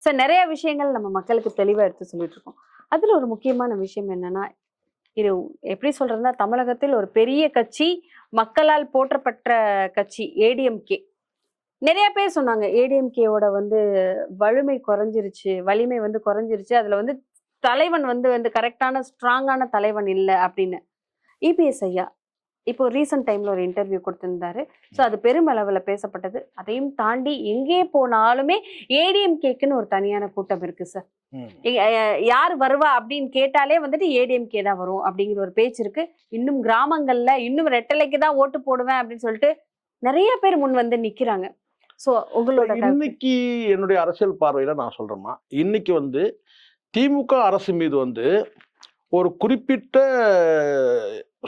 So நிறைய விஷயங்கள் நம்ம மக்களுக்கு தெளிவா எடுத்து சொல்லிட்டு இருக்கோம். அதுல ஒரு முக்கியமான விஷயம் என்னன்னா, இது எப்படி சொல்றதுன்னா, தமிழகத்தில் ஒரு பெரிய கட்சி, மக்களால் போற்றப்பட்ட கட்சி ஏடிஎம்கே. நிறைய பேர் சொன்னாங்க ஏடிஎம்கேவோட வந்து வலிமை வந்து குறைஞ்சிருச்சு. அதுல வந்து தலைவன் வந்து வந்து கரெக்டான ஸ்ட்ராங்கான தலைவன் இல்ல அப்படின்னு. இபிஎஸ் ஐயா இப்போ ரீசன்ட் டைம்ல ஒரு இன்டர்வியூ கொடுத்திருந்தாரு. ஸோ அது பெருமளவுல பேசப்பட்டது. அதையும் தாண்டி எங்கே போனாலுமே ஏடிஎம்கேக்குன்னு ஒரு தனியான கூட்டம் இருக்கு சார். யார் வருவா அப்படின்னு கேட்டாலே வந்துட்டு ஏடிஎம்கே தான் வரும் அப்படிங்கிற ஒரு பேச்சு இருக்கு. இன்னும் கிராமங்கள்ல இன்னும் ரெட்டலைக்கு தான் ஓட்டு போடுவேன் அப்படின்னு சொல்லிட்டு நிறைய பேர் முன் வந்து நிக்கிறாங்க. ஸோ உங்களோட இன்னைக்கு என்னுடைய அரசியல் பார்வையில நான் சொல்றேம்மா, இன்னைக்கு வந்து திமுக அரசு மீது வந்து ஒரு குறிப்பிட்ட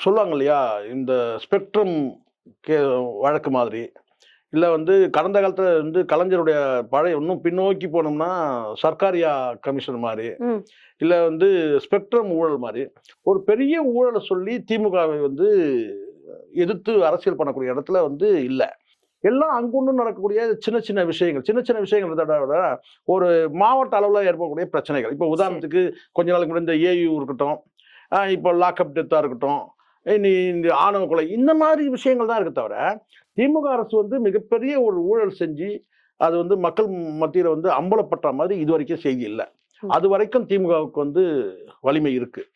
சொல்லுவாங்க இல்லையா, இந்த ஸ்பெக்ட்ரம் வழக்கு மாதிரி, இல்லை வந்து கடந்த காலத்தில் வந்து கலைஞருடைய பழைய இன்னும் பின்னோக்கி போனோம்னா சர்க்காரியா கமிஷன் மாதிரி, இல்லை வந்து ஸ்பெக்ட்ரம் ஊழல் மாதிரி ஒரு பெரிய ஊழலை சொல்லி திமுகவை வந்து எதிர்த்து அரசியல் பண்ணக்கூடிய இடத்துல வந்து இல்லை. எல்லாம் அங்குன்னு நடக்கக்கூடிய சின்ன சின்ன விஷயங்கள் விட ஒரு மாவட்ட அளவில் ஏற்படக்கூடிய பிரச்சனைகள். இப்போ உதாரணத்துக்கு கொஞ்ச நாளுக்கு முன்னாடி இந்த ஏயு இருக்கட்டும், இப்போ லாக்அப் டெத்தாக இருக்கட்டும், இந்த ஆணவ கொலை, இந்த மாதிரி விஷயங்கள் தான் இருக்க தவிர திமுக அரசு வந்து மிகப்பெரிய ஒரு ஊழல் செஞ்சு அது வந்து மக்கள் மத்தியில் வந்து அம்பலப்பட்ட மாதிரி இது வரைக்கும் செய்தி இல்லை. அது வரைக்கும் திமுகவுக்கு வந்து வலிமை இருக்கு.